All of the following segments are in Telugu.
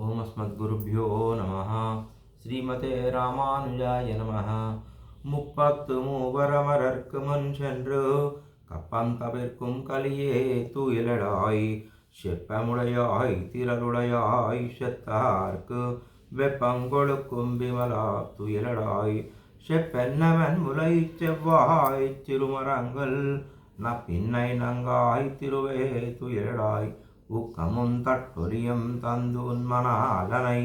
ఓం అస్మద్గురుభ్యో నమ. శ్రీమతే రామానుజాయ నమ. முப்பத்து மூவரமரர்க்கு முன் சென்று கப்பம் தவிர்க்கும் கலியே துயிலடாய் செப்பமுடையாய் திரளுடையாய் செத்தார்க்கு வெப்பங்கொழுக்கும் விமலா துயிலடாய் செப்பென்னவன் முலை செவ்வாய் திருமரங்கள் நப்பின்னை நங்காய் திருவே துயிலடாய் உக்கமும் தட்டொலியும் தந்துன்மனாலனை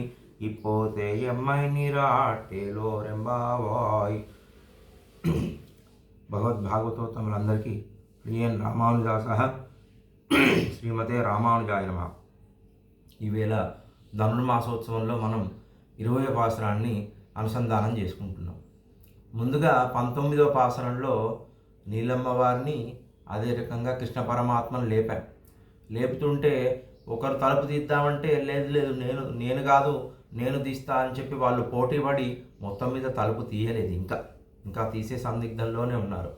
இப்போதே ఎమ్మై నీరాటేలోరెంబావాయ్. భగవద్భాగవతోత్తములందరికీ ప్రియన్ రామానుజాస శ్రీమతే రామానుజాయ నమ. ఈవేళ ధనుర్మాసోత్సవంలో మనం 20వ పాసరాన్ని అనుసంధానం చేసుకుంటున్నాం. ముందుగా 19వ పాసరంలో నీలమ్మ వారిని అదే రకంగా కృష్ణ పరమాత్మను లేపుతుంటే ఒకరు తలుపు తీద్దామంటే లేదు లేదు నేను కాదు నేను తీస్తా అని చెప్పి వాళ్ళు పోటీపడి మొత్తం మీద తలుపు తీయలేదు. ఇంకా తీసే సందిగ్ధంలోనే ఉన్నారు.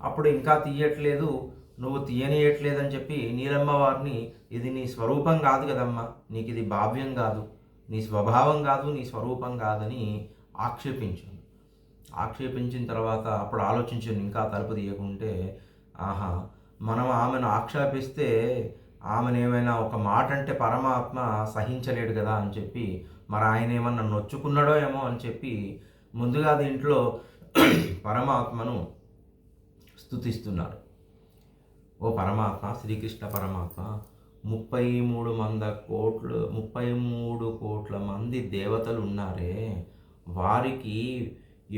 అప్పుడు ఇంకా తీయట్లేదు, నువ్వు తీయనియట్లేదని చెప్పి నీలమ్మ వారిని ఇది నీ స్వరూపం కాదు కదమ్మా, నీకు ఇది భావ్యం కాదు, నీ స్వభావం కాదు, నీ స్వరూపం కాదని ఆక్షేపించిన తర్వాత అప్పుడు ఆలోచించాను ఇంకా తలుపు తీయకుంటే మనం ఆమెను ఆక్షేపిస్తే ఆమెను ఏమైనా ఒక మాట అంటే పరమాత్మ సహించలేడు కదా అని చెప్పి మరి ఆయన ఏమన్నా నొచ్చుకున్నాడో ఏమో అని చెప్పి ముందుగా దీంట్లో పరమాత్మను స్తుతిస్తున్నారు. ఓ పరమాత్మ, శ్రీకృష్ణ పరమాత్మ 33 కోట్ల మంది దేవతలు ఉన్నారే, వారికి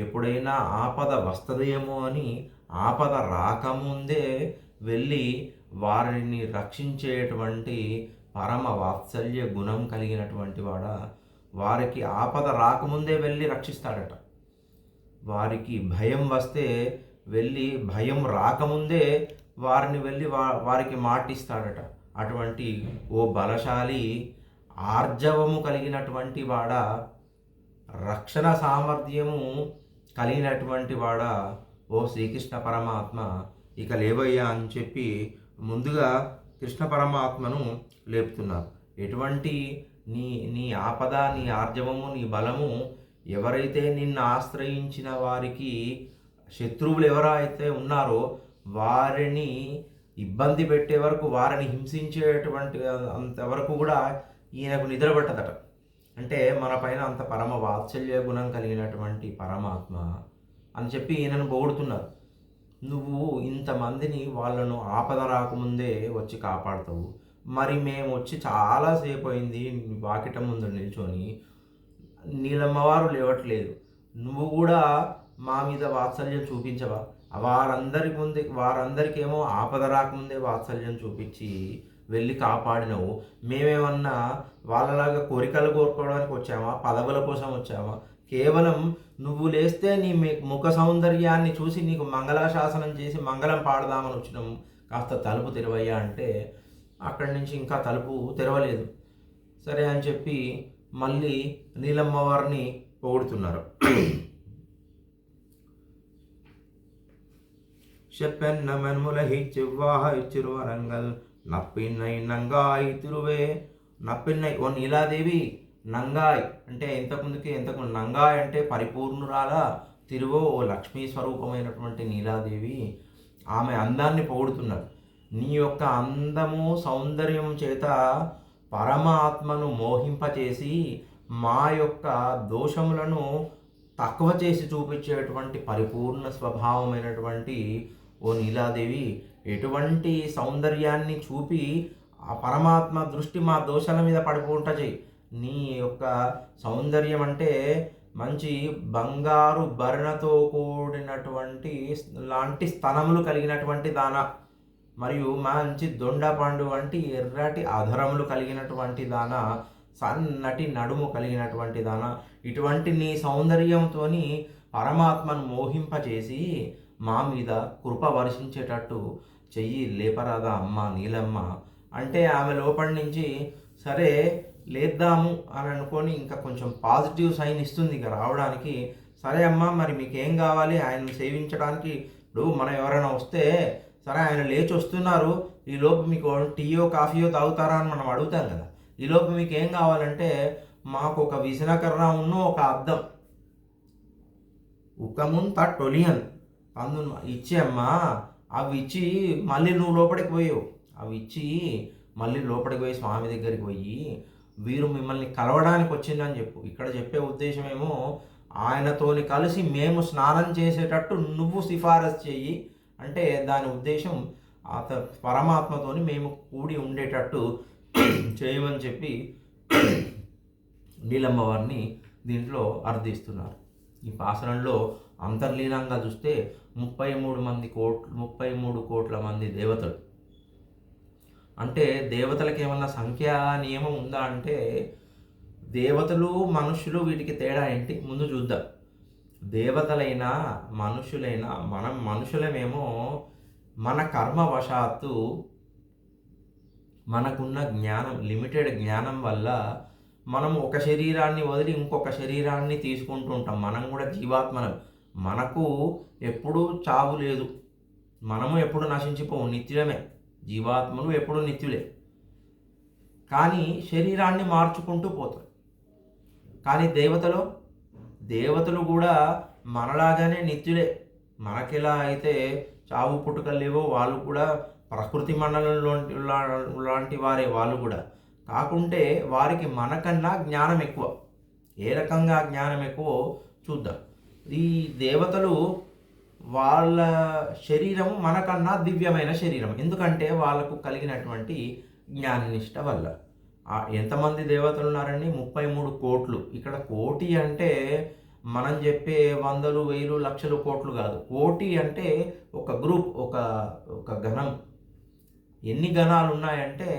ఎప్పుడైనా ఆపద వస్తుందేమో అని ఆపద రాకముందే వెళ్ళి వారిని రక్షించేటువంటి పరమ వాత్సల్య గుణం కలిగినటువంటి వాడ, వారికి ఆపద రాకముందే వెళ్ళి రక్షిస్తాడట. వారికి భయం వస్తే వెళ్ళి భయం రాకముందే వారిని వెళ్ళి వారికి మాటిస్తాడట. అటువంటి ఓ బలశాలి ఆర్జవము కలిగినటువంటి వాడ, రక్షణ సామర్థ్యము కలిగినటువంటి వాడ ఓ శ్రీకృష్ణ పరమాత్మ ఇక లేవయ్యా అని చెప్పి ముందుగా కృష్ణ పరమాత్మను లేపుతున్నారు. ఎటువంటి నీ ఆపద, నీ ఆర్జవము, నీ బలము ఎవరైతే నిన్ను ఆశ్రయించిన వారికి శత్రువులు ఎవరైతే ఉన్నారో వారిని ఇబ్బంది పెట్టే వరకు, వారిని హింసించేటువంటి అంతవరకు కూడా ఈయనకు నిద్ర పట్టదట. అంటే మన పైన అంత పరమ వాత్సల్య గుణం కలిగినటువంటి పరమాత్మ అని చెప్పి ఈయనను పొగుడుతున్నారు. నువ్వు ఇంతమందిని వాళ్ళను ఆపద రాకముందే వచ్చి కాపాడుతావు, మరి మేము వచ్చి చాలాసేపు అయింది వాకిట ముందు నిల్చొని నీలమ్మవారు లేవట్లేదు, నువ్వు కూడా మా మీద వాత్సల్యం చూపించవా? వారందరికేమో ఆపద రాకముందే వాత్సల్యం చూపించి వెళ్ళి కాపాడినవు, మేమేమన్నా వాళ్ళలాగా కోరికలు కోరుకోవడానికి వచ్చామా, పదవుల కోసం వచ్చామా? కేవలం నువ్వు లేస్తే నీ ముఖ సౌందర్యాన్ని చూసి నీకు మంగళాశాసనం చేసి మంగళం పాడదామని వచ్చినాము, కాస్త తలుపు తెరవయ్యా అంటే అక్కడి నుంచి ఇంకా తలుపు తెరవలేదు. సరే అని చెప్పి మళ్ళీ నీలమ్మ వారిని పొగుడుతున్నారు. చెప్పెన్న మెన్ములహి చెవ్వాహి చిరువరంగల్ నప్పిన్నై నంగాయి తిరువే. నప్పిన్నై ఓ నీలాదేవి, నంగాయ్ అంటే ఇంతకు నంగాయ్ అంటే పరిపూర్ణురాల, తిరువో ఓ లక్ష్మీ స్వరూపమైనటువంటి నీలాదేవి, ఆమె అందాన్ని పొగుడుతున్నారు. నీ యొక్క అందము సౌందర్యం చేత పరమాత్మను మోహింపచేసి మా యొక్క దోషములను తక్కువ చేసి చూపించేటువంటి పరిపూర్ణ స్వభావమైనటువంటి ఓ నీలాదేవి, ఎటువంటి సౌందర్యాన్ని చూపి ఆ పరమాత్మ దృష్టి మా దోషాల మీద పడిపోంట చేయి. నీ యొక్క సౌందర్యం అంటే మంచి బంగారు భరణతో కూడినటువంటి లాంటి స్తనములు కలిగినటువంటి దాన, మరియు మంచి దొండపండు వంటి ఎర్రటి అధరములు కలిగినటువంటి దాన, సన్నటి నడుము కలిగినటువంటి దాన, ఇటువంటి నీ సౌందర్యంతో పరమాత్మను మోహింపచేసి మా మీద కృప వర్షించేటట్టు చెయ్యి లేపరాదా అమ్మ నీలమ్మ అంటే ఆమె లోపలి నుంచి సరే లేద్దాము అని అనుకొని ఇంకా కొంచెం పాజిటివ్ సైన్ ఇస్తుంది ఇక రావడానికి. సరే అమ్మ, మరి మీకేం కావాలి? ఆయనను సేవించడానికి ఇప్పుడు మనం ఎవరైనా వస్తే సరే ఆయన లేచి వస్తున్నారు, ఈలోపు మీకు టీయో కాఫీయో తాగుతారా అని మనం అడుగుతాం కదా. ఈలోపు మీకు ఏం కావాలంటే మాకు ఒక విసనకర్ర ఉన్న ఒక అద్దం ఉక్కముంత టొలియన్ పందును ఇచ్చి అమ్మా, అవి ఇచ్చి మళ్ళీ నువ్వు లోపలికి పోయావు. అవి ఇచ్చి మళ్ళీ లోపలికి పోయి స్వామి దగ్గరికి పోయి వీరు మిమ్మల్ని కలవడానికి వచ్చిందని చెప్పు. ఇక్కడ చెప్పే ఉద్దేశం ఏమో ఆయనతోని కలిసి మేము స్నానం చేసేటట్టు నువ్వు సిఫారసు చెయ్యి అంటే దాని ఉద్దేశం పరమాత్మతోని మేము కూడి ఉండేటట్టు చేయమని చెప్పి నీలమ్మ వారిని దీంట్లో అర్థిస్తున్నారు. ఈ పాసరంలో అంతర్లీనంగా చూస్తే 33 కోట్ల మంది దేవతలు. అంటే దేవతలకు ఏమన్నా సంఖ్యా నియమం ఉందా అంటే దేవతలు మనుషులు వీటికి తేడా ఏంటి ముందు చూద్దాం. దేవతలైనా మనుషులైనా మనం మనుషులమేమో మన కర్మవశాత్తు మనకున్న జ్ఞానం లిమిటెడ్ జ్ఞానం వల్ల మనం ఒక శరీరాన్ని వదిలి ఇంకొక శరీరాన్ని తీసుకుంటూ ఉంటాం. మనం కూడా జీవాత్మలం. మనకు ఎప్పుడూ చావు లేదు, మనము ఎప్పుడు నశించిపోవు, నిత్యులమే. జీవాత్మలు ఎప్పుడు నిత్యులే, కానీ శరీరాన్ని మార్చుకుంటూ పోతారు. కానీ దేవతలు కూడా మనలాగానే నిత్యులే. మనకెలా అయితే చావు పుట్టుకలు లేవో వాళ్ళు కూడా ప్రకృతి మండలంలో లాంటి వారే వాళ్ళు కూడా. కాకుంటే వారికి మనకన్నా జ్ఞానం ఎక్కువ. ఏ రకంగా జ్ఞానం ఎక్కువ చూద్దాం. ఈ దేవతలు వాళ్ళ శరీరం మనకన్నా దివ్యమైన శరీరం. ఎందుకంటే వాళ్ళకు కలిగినటువంటి జ్ఞాననిష్ట వల్ల. ఎంతమంది దేవతలు ఉన్నారండి? 33 కోట్లు. ఇక్కడ కోటి అంటే మనం చెప్పే వందలు వేలు లక్షలు కోట్లు కాదు. కోటి అంటే ఒక గ్రూప్, ఒక గణం. ఎన్ని గణాలు ఉన్నాయంటే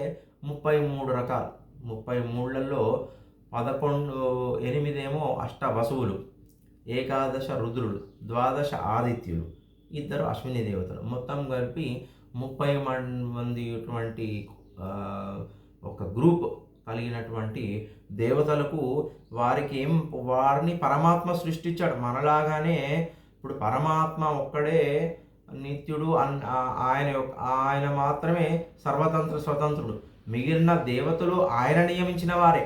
33 రకాలు. 33లలో 8 ఏమో అష్ట వసువులు, 11 రుద్రులు, 12 ఆదిత్యులు, 2 అశ్విని దేవతలు. మొత్తం కలిపి 30 మంది ఒక గ్రూప్ కలిగినటువంటి దేవతలకు వారిని పరమాత్మ సృష్టించాడు. మనలాగానే ఇప్పుడు పరమాత్మ ఒక్కడే నిత్యుడు, ఆయన మాత్రమే స్వతంత్రుడు. మిగిలిన దేవతలు ఆయన నియమించిన వారే.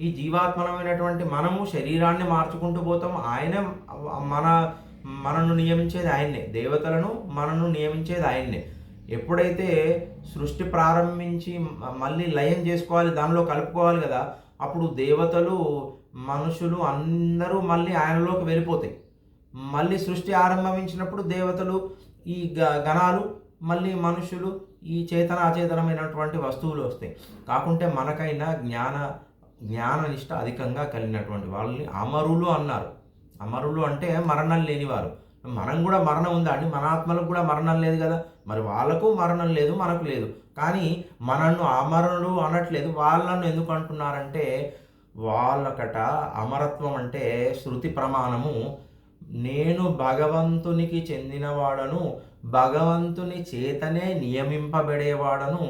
ఈ జీవాత్మనమైనటువంటి మనము శరీరాన్ని మార్చుకుంటూ పోతాం. ఆయన మనను నియమించేది ఆయన్నే. దేవతలను మనను నియమించేది ఆయన్నే. ఎప్పుడైతే సృష్టి ప్రారంభించి మళ్ళీ లయం చేసుకోవాలి, దానిలో కలుపుకోవాలి కదా, అప్పుడు దేవతలు మనుషులు అందరూ మళ్ళీ ఆయనలోకి వెళ్ళిపోతాయి. మళ్ళీ సృష్టి ఆరంభించినప్పుడు దేవతలు, ఈ గణాలు, మళ్ళీ మనుషులు, ఈ చేతన అచేతనమైనటువంటి వస్తువులు వస్తాయి. కాకుంటే మనకైనా జ్ఞాననిష్ట అధికంగా కలిగినటువంటి వాళ్ళని అమరులు అన్నారు. అమరులు అంటే మరణం లేనివారు. మనం కూడా మరణం ఉందా అండి? మన ఆత్మలకు కూడా మరణం లేదు కదా. మరి వాళ్ళకు మరణం లేదు, మనకు లేదు. కానీ మనను అమరులు అనట్లేదు. వాళ్ళను ఎందుకు అంటున్నారంటే వాళ్ళకట అమరత్వం అంటే శృతి ప్రమాణము. నేను భగవంతునికి చెందినవాడను, భగవంతుని చేతనే నియమింపబడేవాడను,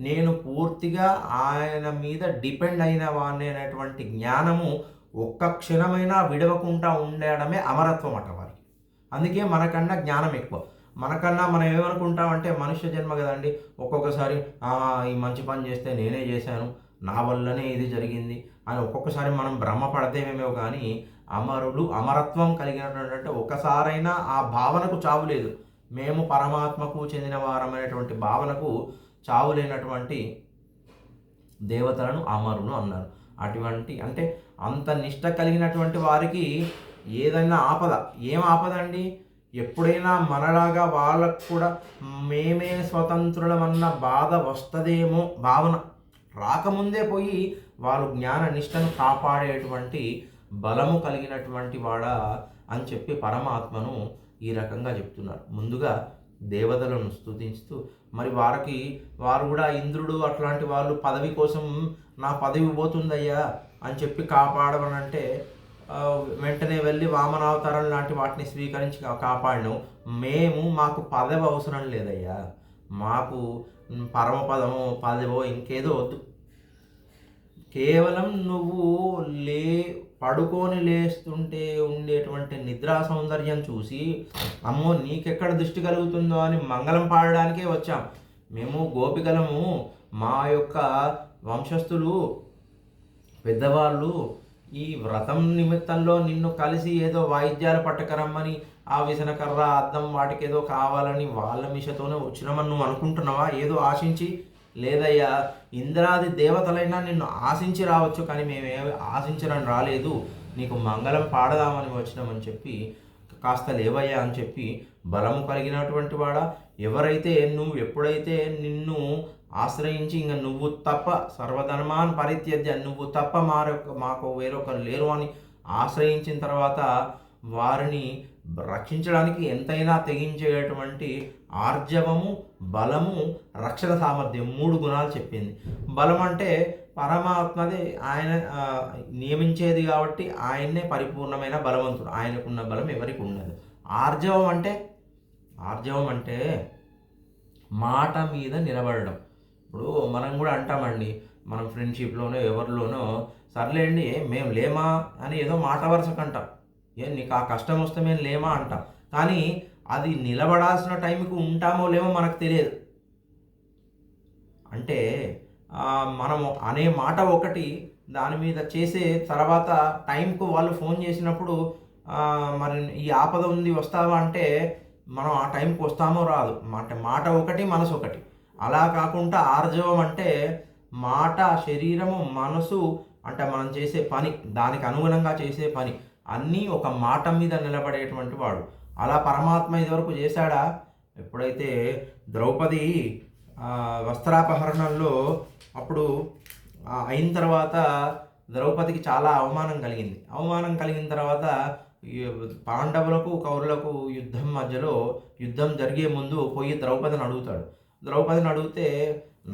నేను పూర్తిగా ఆయన మీద డిపెండ్ అయిన వాడిని అనేటువంటి జ్ఞానము ఒక్క క్షణమైనా విడవకుండా ఉండడమే అమరత్వం అట వారికి. అందుకే మనకన్నా జ్ఞానం ఎక్కువ. మనకన్నా మనం ఏమనుకుంటామంటే మనుష్య జన్మ కదండి, ఒక్కొక్కసారి ఈ మంచి పని చేస్తే నేనే చేశాను, నా వల్లనే ఇది జరిగింది అని ఒక్కొక్కసారి మనం భ్రమపడతేమేమో. కానీ అమరత్వం కలిగినటువంటి ఒకసారైనా ఆ భావనకు చావు లేదు. మేము పరమాత్మకు చెందిన వారమైనటువంటి భావనకు చావు లేనటువంటి దేవతలను అమరులు అన్నారు. అటువంటి అంటే అంత నిష్ట కలిగినటువంటి వారికి ఏదైనా ఏం ఆపద అండి? ఎప్పుడైనా మనలాగా వాళ్ళకు కూడా మేమే స్వతంత్రులమన్న బాధ వస్తుందేమో భావన రాకముందే పోయి వాళ్ళు జ్ఞాన నిష్టను కాపాడేటువంటి బలము కలిగినటువంటి వాడా అని చెప్పి పరమాత్మను ఈ రకంగా చెప్తున్నారు. ముందుగా దేవతలను స్తుతిస్తూ మరి వారు కూడా ఇంద్రుడు అట్లాంటి వాళ్ళు పదవి కోసం నా పదవి పోతుందయ్యా అని చెప్పి కాపాడమనంటే వెంటనే వెళ్ళి వామనావతారం లాంటి వాటిని స్వీకరించి కాపాడను. మాకు పదవి అవసరం లేదయ్యా, మాకు పరమపదమో పదవో ఇంకేదో వద్దు. కేవలం నువ్వు పడుకొని లేస్తుంటే ఉండేటువంటి నిద్రా సౌందర్యం చూసి అమ్మో నీకెక్కడ దృష్టి కలుగుతుందో అని మంగళం పాడడానికే వచ్చాం. మేము గోపికలము, మా యొక్క వంశస్థులు పెద్దవాళ్ళు ఈ వ్రతం నిమిత్తంలో నిన్ను కలిసి ఏదో వాయిద్యాలు పట్టకరమ్మని ఆ విసనకర్ర అద్దం వాటికి ఏదో కావాలని వాళ్ళ మిషతోనే వచ్చినామని నువ్వు అనుకుంటున్నావా? ఏదో ఆశించి? లేదయ్యా, ఇంద్రాది దేవతలైనా నిన్ను ఆశించి రావచ్చు, కానీ మేమేమి ఆశించడం రాలేదు, నీకు మంగళం పాడదామని వచ్చినామని చెప్పి కాస్త లేవయ్యా అని చెప్పి బలము కలిగినటువంటి వాడా, ఎవరైతే నువ్వు ఎప్పుడైతే నిన్ను ఆశ్రయించి ఇంకా నువ్వు తప్ప సర్వధర్మాన్ పరిత్యజ్య, నువ్వు తప్ప మాకు వేరొకరు లేరు అని ఆశ్రయించిన తర్వాత వారిని రక్షించడానికి ఎంతైనా తెగించేటువంటి ఆర్జవము, బలము, రక్షణ సామర్థ్యం 3 గుణాలు చెప్పింది. బలం అంటే పరమాత్మదే, ఆయన నియమించేది కాబట్టి ఆయన్నే పరిపూర్ణమైన బలవంతుడు, ఆయనకున్న బలం ఎవరికి ఉండదు. ఆర్జవం అంటే మాట మీద నిలబడడం. ఇప్పుడు మనం కూడా అంటామండి, మనం ఫ్రెండ్షిప్లోనో ఎవరిలోనో సర్లేండి మేము లేమా అని ఏదో మాట వరుసకు అంటాం. నీకు ఆ కష్టం వస్తే మేము లేమా అంటాం, కానీ అది నిలబడాల్సిన టైంకి ఉంటామో లేమో మనకు తెలియదు. అంటే మనము అనే మాట ఒకటి, దాని మీద చేసే తర్వాత టైంకు వాళ్ళు ఫోన్ చేసినప్పుడు మరి ఈ ఆపద ఉంది వస్తావా అంటే మనం ఆ టైంకి వస్తామో రాదు. మాట ఒకటి, మనసు ఒకటి. అలా కాకుండా ఆర్జవం అంటే మాట, శరీరము, మనసు, అంటే మనం చేసే పని, దానికి అనుగుణంగా చేసే పని అన్నీ ఒక మాట మీద నిలబడేటువంటి వాడు. అలా పరమాత్మ ఇదివరకు చేశాడా? ఎప్పుడైతే ద్రౌపది వస్త్రాపహరణంలో అప్పుడు అయిన తర్వాత ద్రౌపదికి చాలా అవమానం కలిగింది. అవమానం కలిగిన తర్వాత పాండవులకు కౌరులకు యుద్ధం జరిగే ముందు పోయి ద్రౌపదిని అడుగుతాడు. ద్రౌపదిని అడిగితే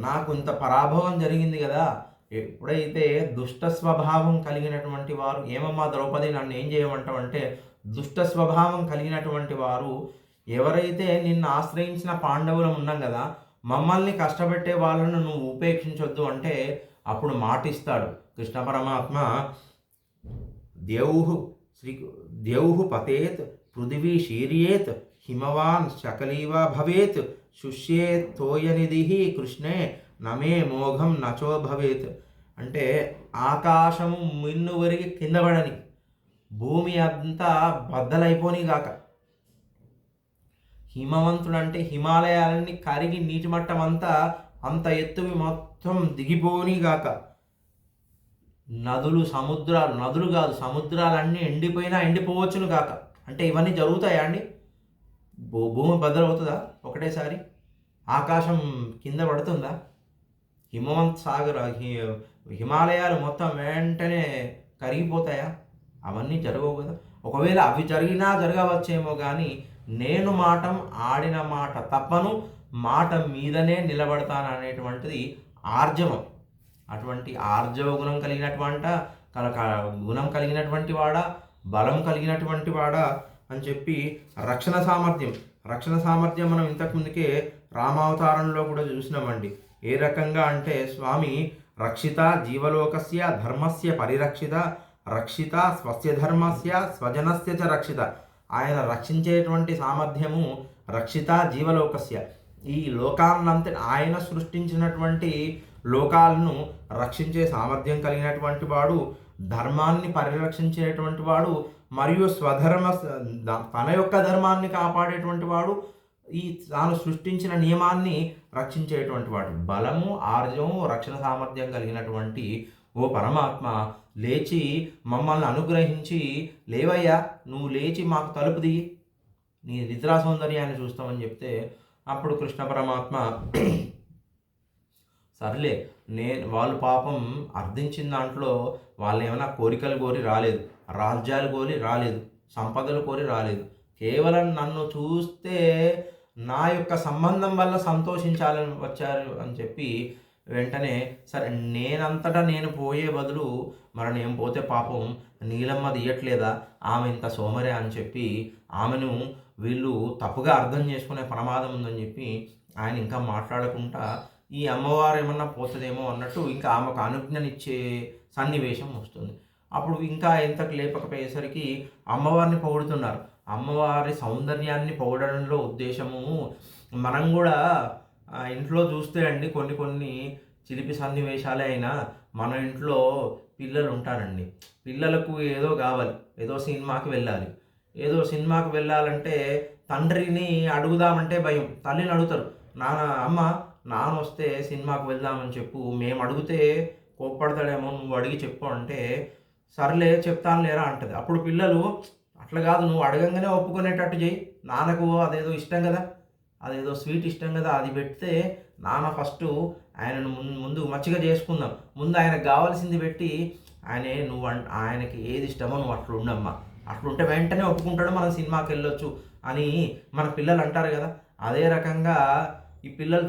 నాకు ఇంత పరాభవం జరిగింది కదా, ఎప్పుడైతే దుష్ట స్వభావం కలిగినటువంటి వారు, ఏమమ్మా ద్రౌపది నన్ను ఏం చేయమంటావు అంటే, దుష్ట స్వభావం కలిగినటువంటి వారు ఎవరైతే నిన్ను ఆశ్రయించిన పాండవులం ఉన్నాం కదా, మమ్మల్ని కష్టపెట్టే వాళ్ళను నువ్వు ఉపేక్షించొద్దు అంటే అప్పుడు మాటిస్తాడు కృష్ణ పరమాత్మ. దేవు పతేత్ పృథివీ శీర్యేత్ హిమవాన్ శకలీవా భవేత్ శుష్యేత్ తోయనిధి కృష్ణే నమే మోఘం నచో భవేత్. అంటే ఆకాశము మిన్ను వరిగి కింద పడని, భూమి అంతా బద్దలైపోని గాక, హిమవంతుడు అంటే హిమాలయాలన్నీ కరిగి నీటి మట్టం అంతా అంత ఎత్తువి మొత్తం దిగిపోని గాక, నదులు కాదు సముద్రాలన్నీ ఎండిపోయినా ఎండిపోవచ్చును గాక. అంటే ఇవన్నీ జరుగుతాయా అండి? భూమి బద్దలవుతుందా ఒకటేసారి? ఆకాశం కింద పడుతుందా? హిమాలయాలు మొత్తం వెంటనే కరిగిపోతాయా? అవన్నీ జరగవు కదా. ఒకవేళ అవి జరిగినా జరగవచ్చేమో కానీ నేను ఆడిన మాట తప్పను, మాట మీదనే నిలబడతాను అనేటువంటిది ఆర్జవం. అటువంటి ఆర్జవ గుణం కలిగినటువంటి వాడా, బలం కలిగినటువంటి వాడా అని చెప్పి రక్షణ సామర్థ్యం మనం ఇంతకుముందుకే రామావతారంలో కూడా చూసినామండి. ఏ రకంగా అంటే స్వామి రక్షిత జీవలోకస్య ధర్మస్య పరిరక్షిత, రక్షిత స్వస్య ధర్మస్య స్వజనస్య చ రక్షిత. ఆయన రక్షించేటువంటి సామర్థ్యము రక్షిత జీవలోకస్య, ఈ లోకాన్నంతా ఆయన సృష్టించినటువంటి లోకాలను రక్షించే సామర్థ్యం కలిగినటువంటి వాడు, ధర్మాన్ని పరిరక్షించేటువంటి వాడు, మరియు తన యొక్క ధర్మాన్ని కాపాడేటువంటి వాడు, ఈ తాను సృష్టించిన నియమాన్ని రక్షించేటువంటి వాడు. బలము, ఆర్జవము, రక్షణ సామర్థ్యం కలిగినటువంటి ఓ పరమాత్మ, లేచి మమ్మల్ని అనుగ్రహించి, లేవయ్యా నువ్వు లేచి మాకు తలుపు దిగి నీ నిద్రా సౌందర్యాన్ని చూస్తామని చెప్తే అప్పుడు కృష్ణ పరమాత్మ సర్లే, వాళ్ళు పాపం అర్థించిన దాంట్లో వాళ్ళు ఏమైనా కోరికలు కోరి రాలేదు, రాజ్యాలు కోరి రాలేదు, సంపదలు కోరి రాలేదు, కేవలం నన్ను చూస్తే నా యొక్క సంబంధం వల్ల సంతోషించాలని వచ్చారు అని చెప్పి వెంటనే సరే నేనంతటా నేను పోయే బదులు మరి నేను పోతే పాపం నీలమ్మ తీయట్లేదా, ఆమె ఇంత సోమరే అని చెప్పి ఆమెను వీళ్ళు తప్పుగా అర్థం చేసుకునే ప్రమాదం ఉందని చెప్పి ఆయన ఇంకా మాట్లాడకుండా ఈ అమ్మవారు ఏమన్నా పోతుందేమో అన్నట్టు ఇంకా ఆమెకు అనుజ్ఞనిచ్చే సన్నివేశం వస్తుంది. అప్పుడు ఇంకా ఎంతకు లేపకపోయేసరికి అమ్మవారిని పొగుడుతున్నారు. అమ్మవారి సౌందర్యాన్ని పొగడడంలో ఉద్దేశము, మనం కూడా ఇంట్లో చూస్తే అండి కొన్ని చిలిపి సన్నివేశాలే అయినా మన ఇంట్లో పిల్లలు ఉంటారండి. పిల్లలకు ఏదో కావాలి, ఏదో సినిమాకి వెళ్ళాలి. ఏదో సినిమాకి వెళ్ళాలంటే తండ్రిని అడుగుదామంటే భయం. తల్లిని అడుగుతారు, అమ్మ నాన్న వస్తే సినిమాకి వెళ్దామని చెప్పు. మేము అడిగితే కోప్పడతాడేమో, నువ్వు అడిగి చెప్పు అంటే, సర్లే చెప్తాను లేరా అంటది. అప్పుడు పిల్లలు, అట్లా కాదు, నువ్వు అడగంగానే ఒప్పుకునేటట్టు చేయి. నాన్నకు అదేదో ఇష్టం కదా, అదేదో స్వీట్ ఇష్టం కదా, అది పెడితే నాన్న ఫస్ట్ ఆయనను ముందు మచ్చిగా చేసుకుందాం, ముందు ఆయనకు కావాల్సింది పెట్టి నువ్వు ఆయనకి ఏది ఇష్టమో నువ్వు అట్లా ఉండమ్మా, అట్లుంటే వెంటనే ఒప్పుకుంటాడు, మనం సినిమాకి వెళ్ళొచ్చు అని మన పిల్లలు అంటారు కదా. అదే రకంగా ఈ పిల్లలు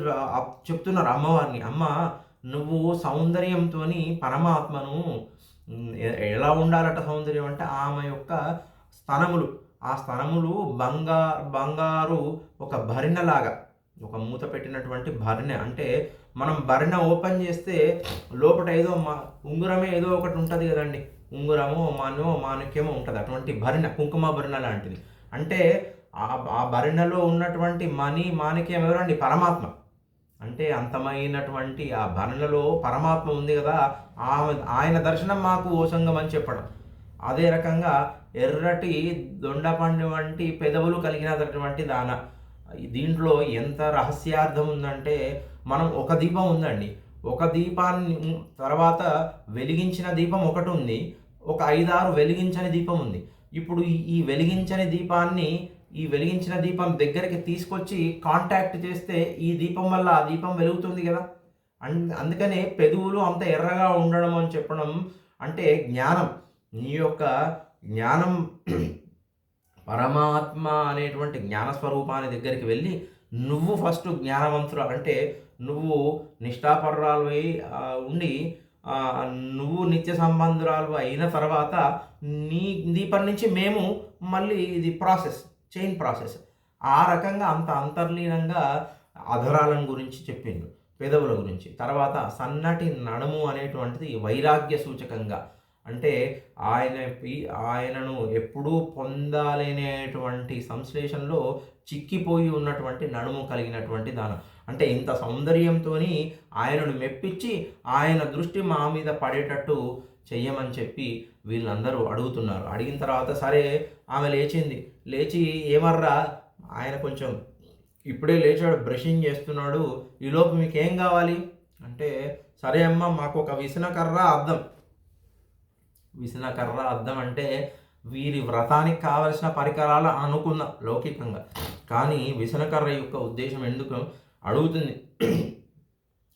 చెప్తున్నారు అమ్మవారిని, అమ్మ నువ్వు సౌందర్యంతో పరమాత్మను ఎలా ఉండాలట సౌందర్యం అంటే, ఆమె యొక్క స్తనములు, ఆ స్తనములు బంగారు ఒక భరిణలాగా, ఒక మూత పెట్టినటువంటి భరిణె. అంటే మనం భరిణె ఓపెన్ చేస్తే లోపల ఏదో ఉంగురమే ఏదో ఒకటి ఉంటుంది కదండి, ఉంగురమో మాణిక్యమో ఉంటుంది, అటువంటి భరిణె, కుంకుమ భరిణె లాంటిది. అంటే ఆ భరిణెలో ఉన్నటువంటి మాణిక్యం ఎవరండి? పరమాత్మ. అంటే అంతమైనటువంటి ఆ భరిణెలో పరమాత్మ ఉంది కదా, ఆయన దర్శనం మాకు ఓసంగం అని చెప్పడం. అదే రకంగా ఎర్రటి దొండపండు వంటి పెదవులు కలిగినటువంటి దాన. దీంట్లో ఎంత రహస్యార్థం ఉందంటే, మనం ఒక దీపం ఉందండి, ఒక దీపాన్ని తర్వాత వెలిగించిన దీపం ఒకటి ఉంది, ఒక 5-6 వెలిగించని దీపం ఉంది. ఇప్పుడు ఈ వెలిగించని దీపాన్ని ఈ వెలిగించిన దీపం దగ్గరికి తీసుకొచ్చి కాంటాక్ట్ చేస్తే ఈ దీపం వల్ల ఆ దీపం వెలుగుతుంది కదా. అందుకనే పెదవులు అంత ఎర్రగా ఉండడం అని చెప్పడం అంటే జ్ఞానం. నీ యొక్క జ్ఞానం పరమాత్మ అనేటువంటి జ్ఞానస్వరూపాన్ని దగ్గరికి వెళ్ళి నువ్వు ఫస్ట్ జ్ఞానవంతులు అంటే నువ్వు నిష్ఠాపరురాలు ఉండి నువ్వు నిత్య సంబంధురాలు అయిన తర్వాత నీ దీపం నుంచి మేము మళ్ళీ ఇది చైన్ ప్రాసెస్. ఆ రకంగా అంత అంతర్లీనంగా అధరాలను గురించి చెప్పిండు, పెదవుల గురించి. తర్వాత సన్నటి నడుము అనేటువంటిది వైరాగ్య సూచకంగా, అంటే ఆయనను ఎప్పుడూ పొందాలనేటువంటి సంశ్లేషణలో చిక్కిపోయి ఉన్నటువంటి నడుము కలిగినటువంటి దానం. అంటే ఇంత సౌందర్యంతో ఆయనను మెప్పించి ఆయన దృష్టి మా మీద పడేటట్టు చెయ్యమని చెప్పి వీళ్ళందరూ అడుగుతున్నారు. అడిగిన తర్వాత సరే ఆమె లేచి ఏమర్రా, ఆయన కొంచెం ఇప్పుడే లేచాడు, బ్రషింగ్ చేస్తున్నాడు, ఈలోపు మీకేం కావాలి అంటే, సరే అమ్మ మాకు ఒక విసనకర్ర అద్దం అంటే వీరి వ్రతానికి కావలసిన పరికరాలు అనుకున్న లౌకికంగా. కానీ విసనకర్ర యొక్క ఉద్దేశం ఎందుకు అడుగుతుంది,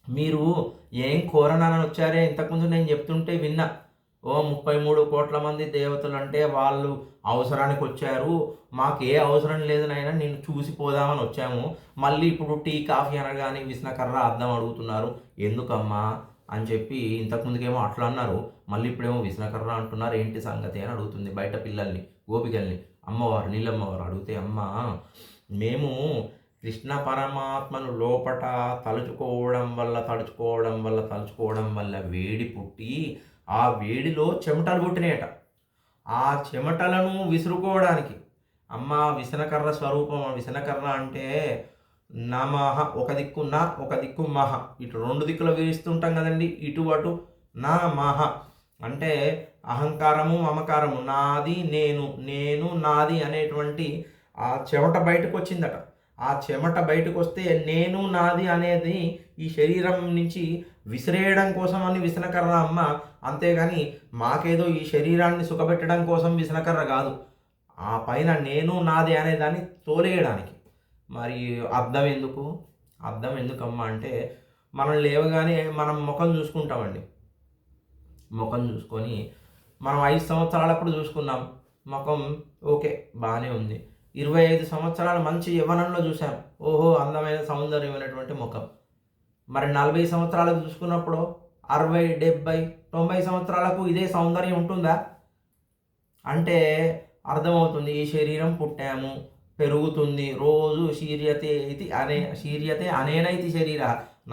మీరు ఏం కోరనాలని వచ్చారే, ఇంతకుముందు నేను చెప్తుంటే విన్నా, 33 కోట్ల మంది దేవతలు అంటే వాళ్ళు అవసరానికి వచ్చారు, మాకు ఏ అవసరం లేదు నాయనా, నేను చూసిపోదామని వచ్చాము, మళ్ళీ ఇప్పుడు టీ కాఫీ అనగానే విసనకర్ర అద్దం అడుగుతున్నారు ఎందుకమ్మా అని చెప్పి, ఇంతకుముందుకేమో అట్లా అన్నారు, మళ్ళీ ఇప్పుడేమో విసనకర్ర అంటున్నారు, ఏంటి సంగతి అని అడుగుతుంది బయట పిల్లల్ని, గోపికల్ని. అమ్మవారు నీలమ్మవారు అడిగితే, అమ్మ మేము కృష్ణ పరమాత్మను లోపట తలుచుకోవడం వల్ల వేడి పుట్టి ఆ వేడిలో చెమటలు పుట్టినాయట. ఆ చెమటలను విసురుకోవడానికి అమ్మ విసనకర్ర స్వరూపం. విసనకర్ర అంటే నమః, ఒక దిక్కు నా, ఒక దిక్కు మహ, ఇటు 2 దిక్కులు విరుస్తుంటాం కదండి, ఇటు అటు. నా మహ అంటే అహంకారము మమకారము, నాది నేను నాది అనేటువంటి ఆ చెమట బయటకు వచ్చిందట. ఆ చెమట బయటకు వస్తే నేను నాది అనేది ఈ శరీరం నుంచి విసిరేయడం కోసం అని విసనకర్ర అమ్మ, అంతేగాని మాకేదో ఈ శరీరాన్ని సుఖపెట్టడం కోసం విసనకర్ర కాదు, ఆ పైన నేను నాది అనేదాన్ని తోలేయడానికి. మరి అద్దం ఎందుకమ్మా అంటే, మనం లేవగానే మనం ముఖం చూసుకుంటామండి, ముఖం చూసుకొని మనం 5 సంవత్సరాలప్పుడు చూసుకున్నాం, ముఖం ఓకే బాగానే ఉంది. 25 సంవత్సరాలు మంచి యవ్వనంలో చూసాం, ఓహో అందమైన సౌందర్యమైనటువంటి ముఖం. మరి 40 సంవత్సరాలకు చూసుకున్నప్పుడు 60, 70, 90 సంవత్సరాలకు ఇదే సౌందర్యం ఉంటుందా అంటే అర్థమవుతుంది, ఈ శరీరం పుట్టాము, పెరుగుతుంది, రోజు శీర్యతే అనేనైతి శరీర,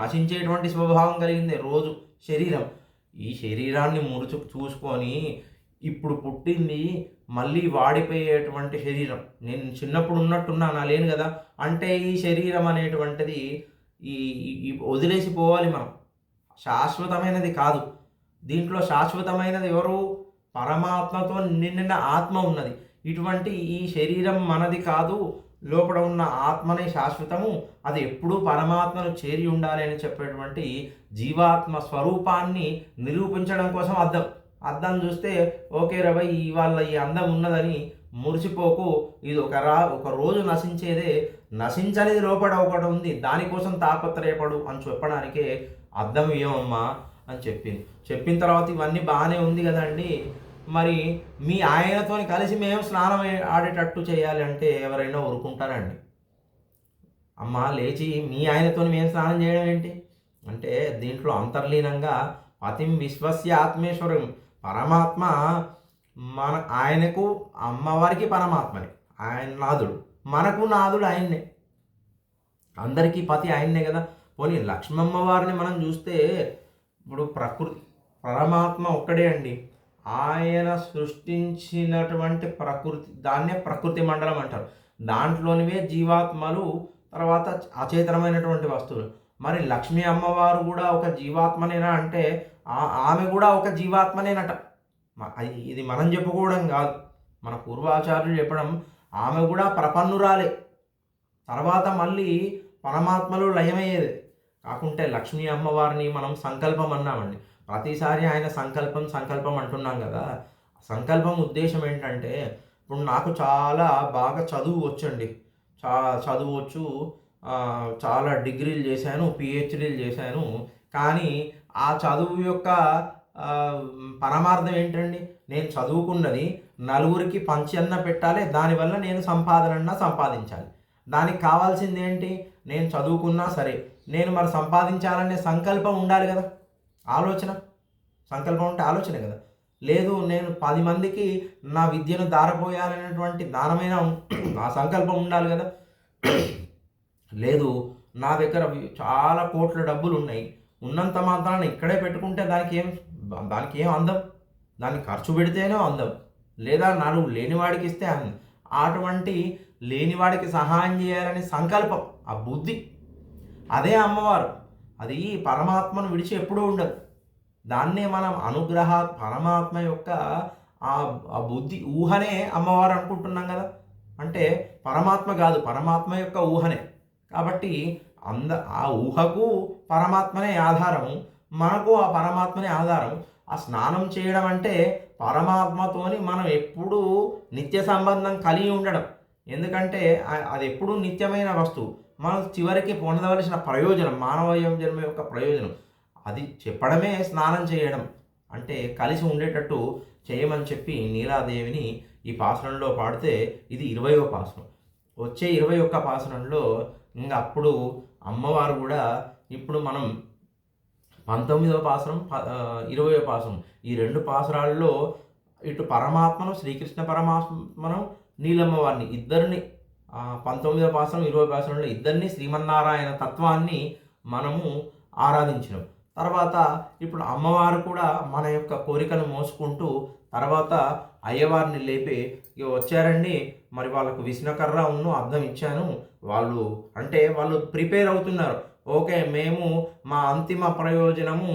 నశించేటువంటి స్వభావం కలిగిందే రోజు శరీరం. ఈ శరీరాన్ని చూసుకొని ఇప్పుడు పుట్టింది మళ్ళీ వాడిపోయేటువంటి శరీరం, నేను చిన్నప్పుడు ఉన్నట్టున్నా లేను కదా అంటే, ఈ శరీరం అనేటువంటిది ఈ వదిలేసిపోవాలి మనం, శాశ్వతమైనది కాదు. దీంట్లో శాశ్వతమైనది ఎవరు? పరమాత్మతో నిండిన ఆత్మ ఉన్నది. ఇటువంటి ఈ శరీరం మనది కాదు, లోపల ఉన్న ఆత్మనే శాశ్వతము, అది ఎప్పుడూ పరమాత్మను చేరి ఉండాలి అని చెప్పేటువంటి జీవాత్మ స్వరూపాన్ని నిరూపించడం కోసం అద్దం. అద్దం చూస్తే ఓకే రవై ఇవాళ ఈ అందం ఉన్నదని మురిసిపోకు, ఇది ఒక రోజు నశించేదే, నశించనిది లోపల ఒకటి ఉంది, దానికోసం తాపత్రయపడు అని చెప్పడానికే అద్దం ఇయ్యమమ్మా అని చెప్పిన తర్వాత ఇవన్నీ బాగానే ఉంది కదండి, మరి మీ ఆయనతో కలిసి మేము స్నానం ఆడేటట్టు చేయాలి అంటే ఎవరైనా ఊరుకుంటారండి? అమ్మ లేచి మీ ఆయనతో మేము స్నానం చేయడం ఏంటి అంటే, దీంట్లో అంతర్లీనంగా పతిం విశ్వస్య ఆత్మేశ్వరం, పరమాత్మ మన ఆయనకు అమ్మవారికి పరమాత్మనే, ఆయన నాదుడు, మనకు నాదుడు ఆయన్నే, అందరికీ పతి ఆయన్నే కదా. పోనీ లక్ష్మమ్మ వారిని మనం చూస్తే ఇప్పుడు ప్రకృతి పరమాత్మ ఒక్కడే అండి, ఆయన సృష్టించినటువంటి ప్రకృతి, దాన్నే ప్రకృతి మండలం అంటారు, దాంట్లోనివే జీవాత్మలు, తర్వాత అచేతనమైనటువంటి వస్తువులు. మరి లక్ష్మీ అమ్మవారు కూడా ఒక జీవాత్మనేనా అంటే ఆమె కూడా ఒక జీవాత్మనేనట. ఇది మనం చెప్పుకోవడం కాదు, మన పూర్వాచార్యులు చెప్పడం. ఆమె కూడా ప్రపన్నురాలే, తర్వాత మళ్ళీ పరమాత్మలో లయమయ్యేది. కాకుంటే లక్ష్మీ అమ్మవారిని మనం సంకల్పం అన్నామండి. ప్రతిసారి ఆయన సంకల్పం సంకల్పం అంటున్నాం కదా. సంకల్పం ఉద్దేశం ఏంటంటే, ఇప్పుడు నాకు చాలా బాగా చదువు వచ్చండి, చదువు వచ్చు, చాలా డిగ్రీలు చేశాను, పిహెచ్డీలు చేశాను, కానీ ఆ చదువు యొక్క పరమార్థం ఏంటండి? నేను చదువుకున్నది నలుగురికి పంచన్న పెట్టాలి, దానివల్ల నేను సంపాదన సంపాదించాలి. దానికి కావాల్సింది ఏంటి? నేను చదువుకున్నా సరే, నేను మరి సంపాదించాలనే సంకల్పం ఉండాలి కదా, ఆలోచన. సంకల్పం ఉంటే ఆలోచన కదా. లేదు, నేను 10 మందికి నా విద్యను దారపోయాలనేటువంటి దానమైన ఆ సంకల్పం ఉండాలి కదా. లేదు, నా దగ్గర చాలా కోట్ల డబ్బులు ఉన్నాయి, ఉన్నంత మాత్రాన ఇక్కడే పెట్టుకుంటే దానికి ఏం అందం, దాన్ని ఖర్చు పెడితేనే అందం, లేదా నలుగు లేనివాడికి ఇస్తే అందం. అటువంటి లేనివాడికి సహాయం చేయాలని సంకల్పం, ఆ బుద్ధి, అదే అమ్మవారు. అది పరమాత్మను విడిచి ఎప్పుడూ ఉండదు. దాన్నే మనం అనుగ్రహ, పరమాత్మ యొక్క ఆ బుద్ధి ఊహనే అమ్మవారు అనుకుంటున్నాం కదా. అంటే పరమాత్మ కాదు, పరమాత్మ యొక్క ఊహనే. కాబట్టి ఆ ఊహకు పరమాత్మనే ఆధారము, మనకు ఆ పరమాత్మనే ఆధారం. ఆ స్నానం చేయడం అంటే పరమాత్మతోని మనం ఎప్పుడూ నిత్య సంబంధం కలిగి ఉండడం. ఎందుకంటే అది ఎప్పుడూ నిత్యమైన వస్తువు. మనం చివరికి పొందవలసిన ప్రయోజనం, మానవ జన్మ యొక్క ప్రయోజనం, అది చెప్పడమే స్నానం చేయడం అంటే, కలిసి ఉండేటట్టు చేయమని చెప్పి నీలాదేవిని ఈ పాసనంలో పాడితే ఇది 20వ పాసనం. వచ్చే 21 పాసనంలో ఇంకా అప్పుడు అమ్మవారు కూడా, ఇప్పుడు మనం 19వ పాసనం, 20వ పాసనం, ఈ 2 పాసరాల్లో ఇటు పరమాత్మను, శ్రీకృష్ణ పరమాత్మను, నీలమ్మ వారిని ఇద్దరిని, 19వ పాసనం 20వ పాసనంలో ఇద్దరిని శ్రీమన్నారాయణ తత్వాన్ని మనము ఆరాధించినాం. తర్వాత ఇప్పుడు అమ్మవారు కూడా మన యొక్క కోరికను మోసుకుంటూ తర్వాత అయ్యవారిని లేపి, ఇక వచ్చారండి, మరి వాళ్ళకు విష్ణుకర్ర అద్దం ఇచ్చాను, వాళ్ళు ప్రిపేర్ అవుతున్నారు. ఓకే, మేము మా అంతిమ ప్రయోజనము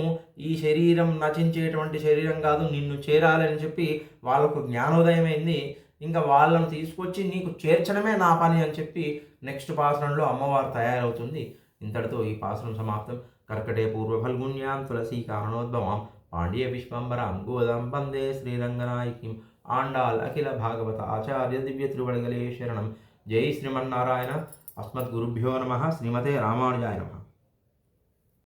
ఈ శరీరం నశించేటువంటి శరీరం కాదు, నిన్ను చేరాలని చెప్పి వాళ్ళకు జ్ఞానోదయం అయింది. ఇంకా వాళ్ళను తీసుకొచ్చి నీకు చేర్చడమే నా పని అని చెప్పి నెక్స్ట్ పాసనంలో అమ్మవారు తయారవుతుంది. ఇంతటితో ఈ పాసనం సమాప్తం. కర్కటే పూర్వ ఫల్గుణ్యాం తులసీ కారణోద్భవాం పాండ్య విశ్వంబరాం గోదాం వందే శ్రీరంగనాయకిం ఆండాల్ అఖిల భాగవత ఆచార్య దివ్య తిరువడగలే శరణం. జై శ్రీమన్నారాయణ. అస్మద్గురుభ్యో నమః. శ్రీమతే రామానుజాయ నమః.